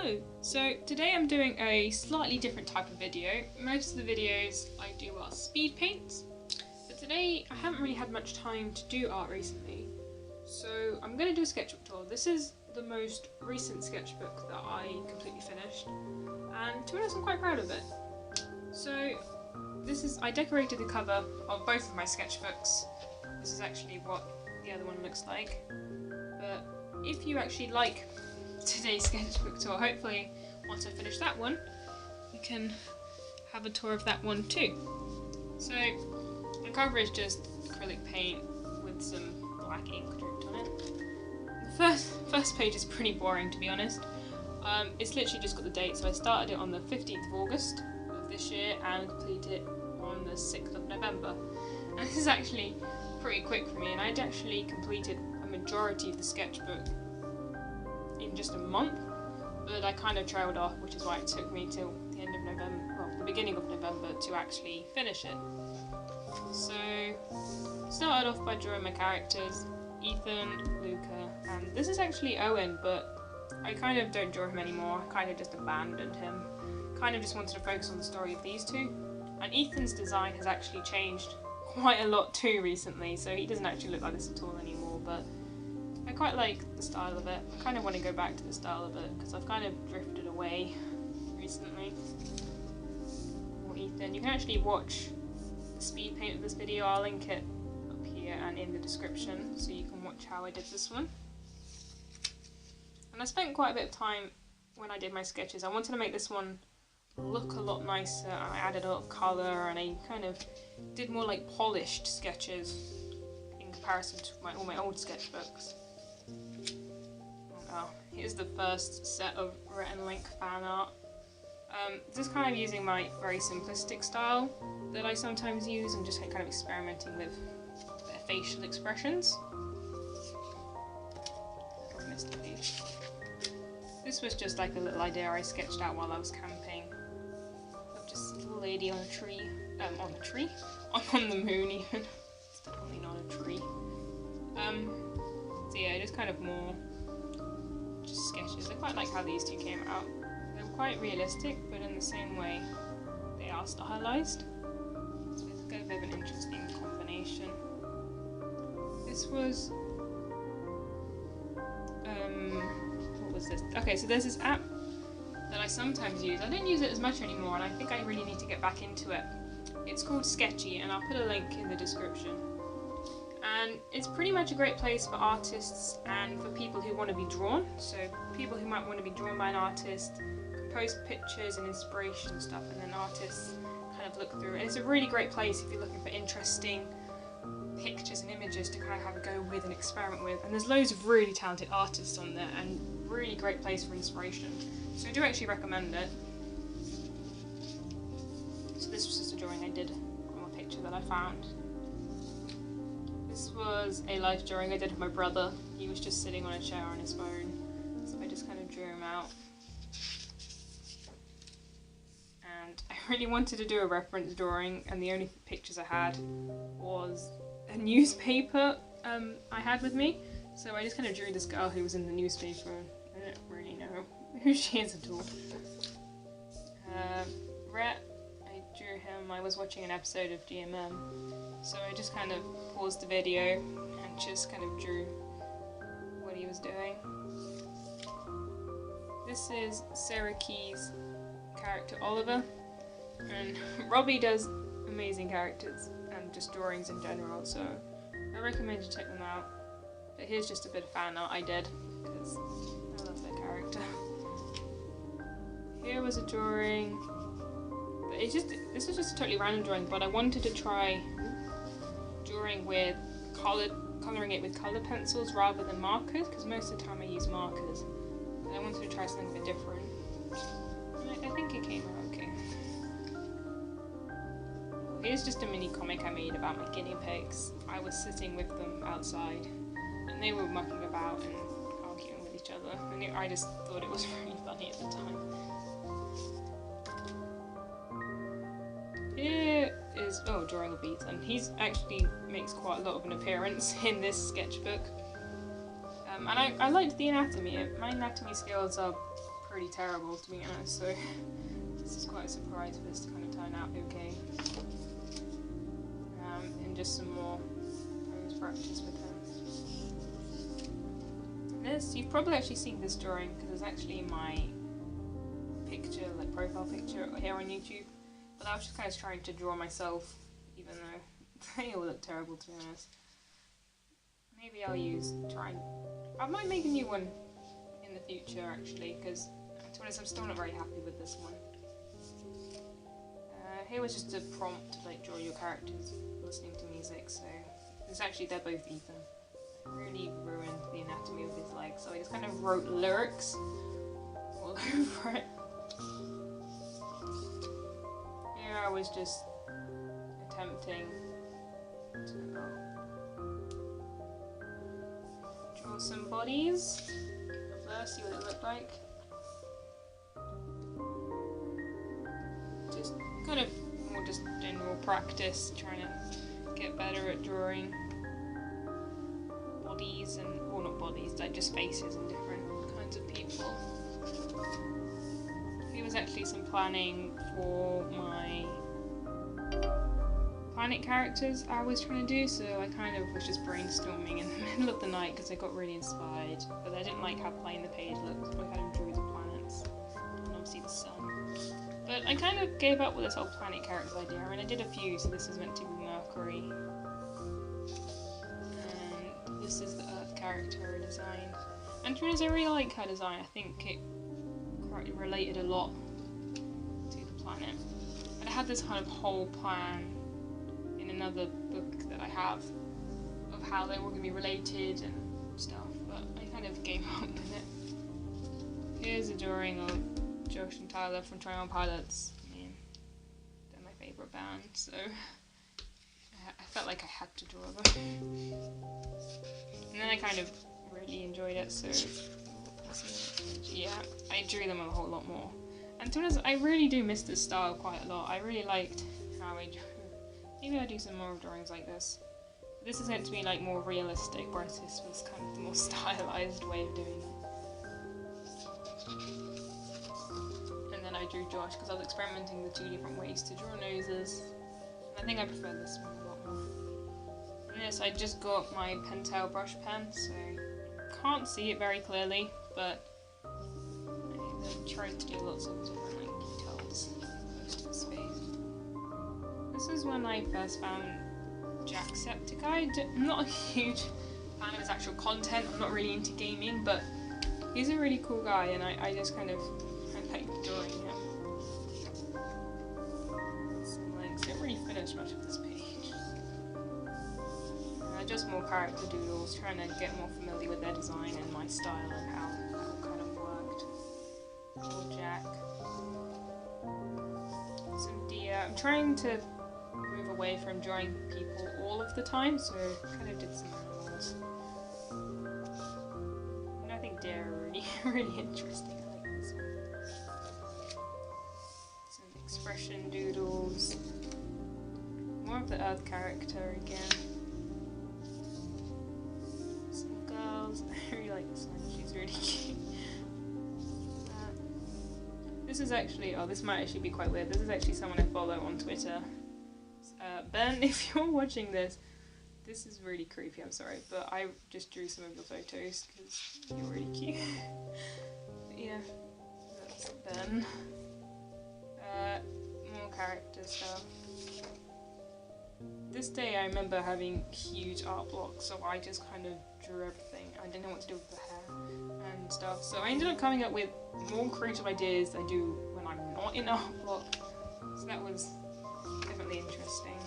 Hello! So today I'm doing a slightly different type of video. Most of the videos I do are speed paints, but today I haven't really had much time to do art recently. So I'm going to do a sketchbook tour. This is the most recent sketchbook that I completely finished, and to be honest I'm quite proud of it. So I decorated the cover of both of my sketchbooks. This is actually what the other one looks like. But if you actually like today's sketchbook tour, hopefully once I finish that one you can have a tour of that one too. So the cover is just acrylic paint with some black ink dripped on it. The first page is pretty boring, to be honest. It's literally just got the date, so I started it on the 15th of August of this year and completed it on the 6th of November. And this is actually pretty quick for me, and I'd actually completed a majority of the sketchbook in just a month, but I kind of trailed off, which is why it took me till the end of November, well, the beginning of November to actually finish it. So started off by drawing my characters, Ethan, Luca, and this is actually Owen, but I kind of don't draw him anymore. I kind of just abandoned him. Kind of just wanted to focus on the story of these two. And Ethan's design has actually changed quite a lot too recently, so he doesn't actually look like this at all anymore, but I quite like the style of it. I kind of want to go back to the style of it because I've kind of drifted away recently. Or Ethan. You can actually watch the speed paint of this video. I'll link it up here and in the description so you can watch how I did this one. And I spent quite a bit of time when I did my sketches. I wanted to make this one look a lot nicer. I added a lot of colour and I kind of did more like polished sketches in comparison to all my old sketchbooks. Oh, here's the first set of Rhett & Link fan art. Just kind of using my very simplistic style that I sometimes use and just kind of experimenting with their facial expressions. I missed a piece. This was just like a little idea I sketched out while I was camping. Of just a little lady on a tree. On a tree? On the moon even. It's definitely not a tree. So yeah, just kind of more just sketches. I quite like how these two came out. They're quite realistic, but in the same way they are stylized. So it's got a bit of an interesting combination. This was what was this? Okay, so there's this app that I sometimes use. I don't use it as much anymore, and I think I really need to get back into it. It's called Sketchy, and I'll put a link in the description. And it's pretty much a great place for artists and for people who want to be drawn. So people who might want to be drawn by an artist can post pictures and inspiration stuff, and then artists kind of look through it. It's a really great place if you're looking for interesting pictures and images to kind of have a go with and experiment with. And there's loads of really talented artists on there, and really great place for inspiration. So I do actually recommend it. So this was just a drawing I did from a picture that I found. This was a life drawing I did of my brother. He was just sitting on a chair on his phone, so I just kind of drew him out. And I really wanted to do a reference drawing, and the only pictures I had was a newspaper I had with me. So I just kind of drew this girl who was in the newspaper. I don't really know who she is at all. Rhett, I drew him. I was watching an episode of GMM. So I just kind of paused the video and just kind of drew what he was doing. This is Sarah Key's character Oliver, and Robbie does amazing characters and just drawings in general, so I recommend you check them out. But here's just a bit of fan art I did because I love that character. Here was a drawing. This was just a totally random drawing, but I wanted to try drawing with colouring it with colour pencils rather than markers, because most of the time I use markers. But I wanted to try something a bit different. And I think it came out okay. Here's just a mini comic I made about my guinea pigs. I was sitting with them outside, and they were mucking about and arguing with each other, and I just thought it was really funny at the time. Here is drawing of Ethan. He's actually makes quite a lot of an appearance in this sketchbook. And I liked the anatomy. My anatomy skills are pretty terrible, to be honest, so this is quite a surprise for this to kind of turn out okay. And just some more pose practice with him. This, you've probably actually seen this drawing because it's actually my picture, like profile picture here on YouTube, but I was just kind of trying to draw myself, even though they all look terrible, to be honest. Maybe I'll I might make a new one in the future actually, because to be honest I'm still not very happy with this one. Here was just a prompt to like draw your characters listening to music, so they're both Ethan. I really ruined the anatomy of his legs, so I just kind of wrote lyrics all over it. Here I was just attempting to draw some bodies. First, see what it looked like. Just kind of more just general practice, trying to get better at drawing bodies and, well, not bodies, like just faces and different kinds of people. There was actually some planning for my planet characters I was trying to do, so I kind of was just brainstorming in the middle of the night because I got really inspired, but I didn't like how plain the page looked, so I kind of drew the planets and obviously the sun. But I kind of gave up with this whole planet characters idea. I mean, I did a few, so this is meant to be Mercury. And this is the Earth character I designed. And to be honest, I really like her design. I think it quite related a lot to the planet. And I had this kind of whole plan in another book that I have of how they were going to be related and stuff, but I kind of gave up with it. Here's a drawing of Josh and Tyler from 21 Pilots. I mean, they're my favourite band, so I felt like I had to draw them. And then I kind of really enjoyed it, so yeah, I drew them a whole lot more. And to be honest, I really do miss this style quite a lot. I really liked how I drew. Maybe I'll do some more drawings like this. This is meant to be like more realistic, whereas this was kind of the more stylized way of doing it. I drew Josh because I was experimenting with 2 different ways to draw noses, and I think I prefer this one a lot more. And this, I just got my Pentel brush pen, so can't see it very clearly, but I tried to do lots of different like details most of his face. This is when I first found Jacksepticeye. I'm not a huge fan of his actual content. I'm not really into gaming, but he's a really cool guy, and I just kind of like drawing him. Some legs. I didn't really finish much of this page. Just more character doodles, trying to get more familiar with their design and my style and how that kind of worked. Little Jack. Some deer. I'm trying to move away from drawing people all of the time, so I kind of did some animals. And I think deer are really, really interesting. Expression doodles. More of the Earth character again. Some girls. I really like this one, she's really cute. This is actually, this might actually be quite weird. This is actually someone I follow on Twitter. Ben, if you're watching this is really creepy, I'm sorry, but I just drew some of your photos because you're really cute. But yeah, that's Ben. More character stuff. This day I remember having huge art blocks, so I just kind of drew everything. I didn't know what to do with the hair and stuff, so I ended up coming up with more creative ideas than I do when I'm not in art block. So that was definitely interesting.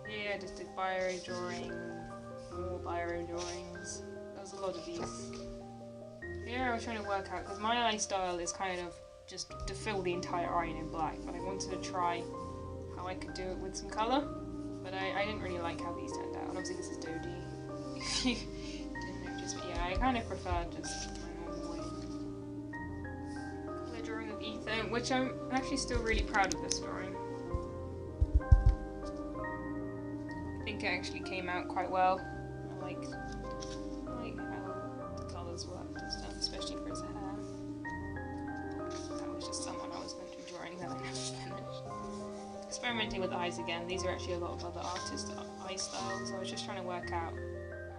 Yeah, I just did biro drawing, more biro drawings. There was a lot of these. Here I was trying to work out, because my eye style is kind of just to fill the entire eye in black, but I wanted to try how I could do it with some colour, but I didn't really like how these turned out, and obviously this is Dodie, if you didn't notice, but yeah, I kind of prefer just my normal way. Colour drawing of Ethan, which I'm actually still really proud of this drawing. I think it actually came out quite well. I like how the colours worked and stuff, especially for his experimenting with eyes again. These are actually a lot of other artists' eye styles. I was just trying to work out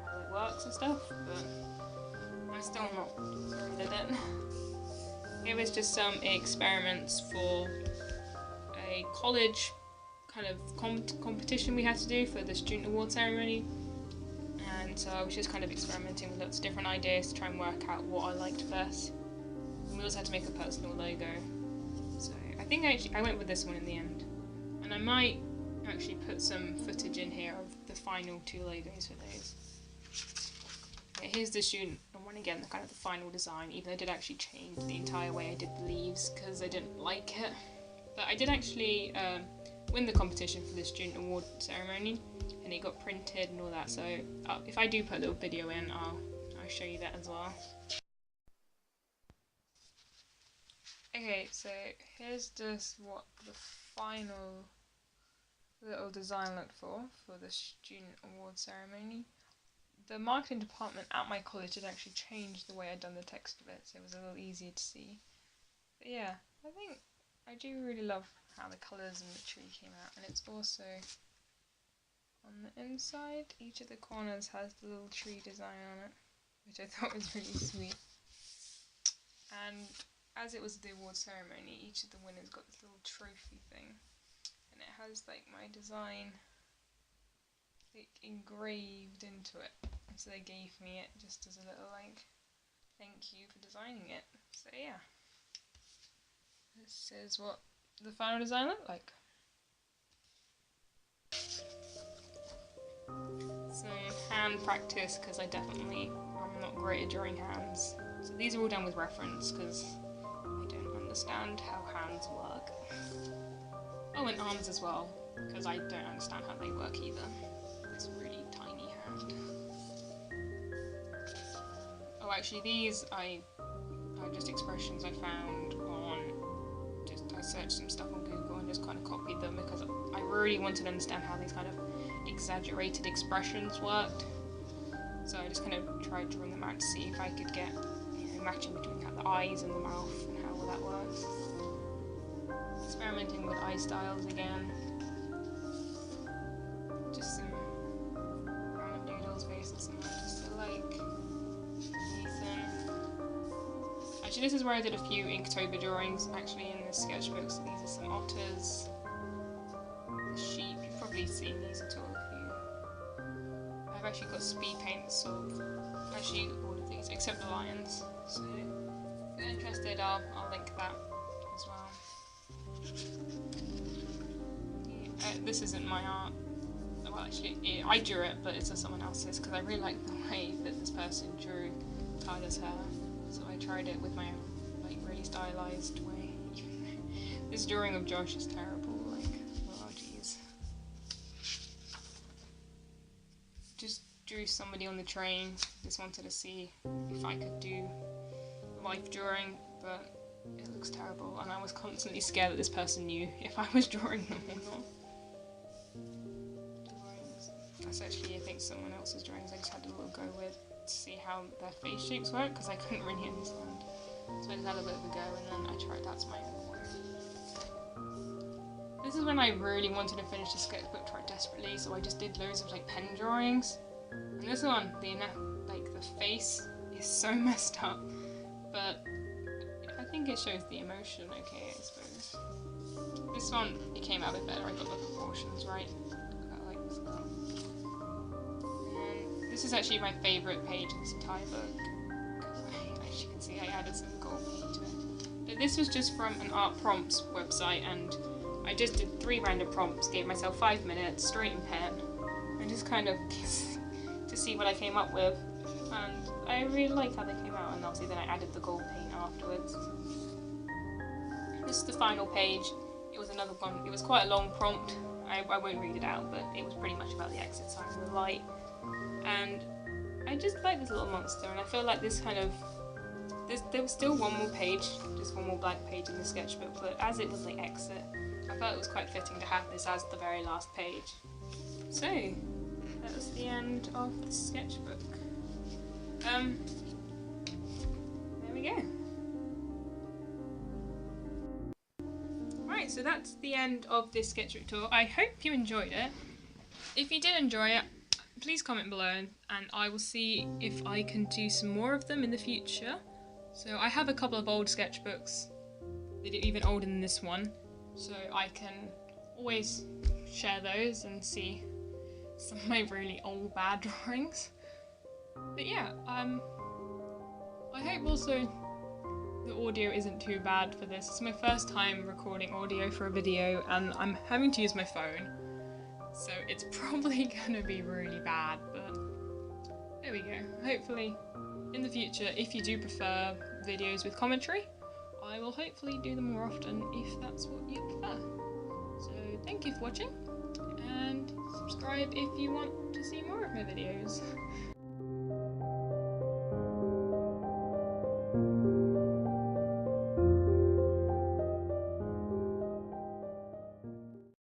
how it works and stuff, but I'm still not very good at it. It was just some experiments for a college kind of competition we had to do for the student award ceremony, and so I was just kind of experimenting with lots of different ideas to try and work out what I liked best. And we also had to make a personal logo, so I think I went with this one in the end, and I might actually put some footage in here of the final 2 logos for those. Okay, here's the student one again, the kind of the final design, even though I did actually change the entire way I did the leaves because I didn't like it. But I did actually win the competition for the student award ceremony, and it got printed and all that, so if I do put a little video in, I'll show you that as well. Okay, so here's just what the final little design looked for the student award ceremony. The marketing department at my college had actually changed the way I'd done the text of it, so it was a little easier to see. But yeah, I think I do really love how the colours and the tree came out, and it's also on the inside, each of the corners has the little tree design on it, which I thought was really sweet. And as it was the award ceremony, each of the winners got this little trophy thing, and it has like my design like engraved into it, and so they gave me it just as a little like thank you for designing it. So yeah, this is what the final design looked like. Some hand practice, because I'm not great at drawing hands. So these are all done with reference because I don't understand how hands work. Oh, and arms as well, because I don't understand how they work either. This really tiny hand. Oh, actually these are just expressions I found on, I searched some stuff on Google and just kind of copied them because I really wanted to understand how these kind of exaggerated expressions worked. So I just kind of tried drawing them out to see if I could get, matching between the eyes and the mouth and how all that works. Experimenting with eye styles again. Just some random doodles based on something just to like Ethan. Actually, this is where I did a few Inktober drawings actually in the sketchbook. So these are some otters, the sheep. You've probably seen these at all if you. I've actually got speed paints of actually all of these except the lions. So if you're interested, I'll link that as well. This isn't my art. Well, actually, I drew it, but it's someone else's because I really like the way that this person drew Tyler's hair. So I tried it with my own, like, really stylized way. This drawing of Josh is terrible. Like, oh jeez. Just drew somebody on the train. Just wanted to see if I could do life drawing, but it looks terrible, and I was constantly scared that this person knew if I was drawing them or not. That's actually, I think, someone else's drawings I just had a little go with to see how their face shapes work, because I couldn't really understand. So I just had a bit of a go, and then I tried that's my own one. This is when I really wanted to finish the sketchbook, tried desperately, so I just did loads of like pen drawings. And this one, the face is so messed up, but I think it shows the emotion okay, I suppose. This one, it came out a bit better, I got the proportions right. I like this one. And this is actually my favourite page in this entire book. As you can see, I added some gold paint to it. But this was just from an art prompts website, and I just did 3 random prompts, gave myself 5 minutes, straight in pen, and just kind of to see what I came up with. And I really like how they came out, and obviously then I added the gold paint afterwards. This is the final page. It was another one, it was quite a long prompt. I won't read it out, but it was pretty much about the exit signs and the light. And I just like this little monster, and I feel like this kind of, there was still one more page, just one more blank page in the sketchbook, but as it was like exit, I felt it was quite fitting to have this as the very last page. So, that was the end of the sketchbook. There we go. Right, Right, so that's the end of this sketchbook tour. I hope you enjoyed it. If you did enjoy it, please comment below and I will see if I can do some more of them in the future. So I have a couple of old sketchbooks, even older than this one, so I can always share those and see some of my really old bad drawings. But yeah, I hope also the audio isn't too bad for this. It's my first time recording audio for a video and I'm having to use my phone, so it's probably gonna be really bad, but there we go. Hopefully in the future, if you do prefer videos with commentary, I will hopefully do them more often if that's what you prefer. So thank you for watching and subscribe if you want to see more of my videos.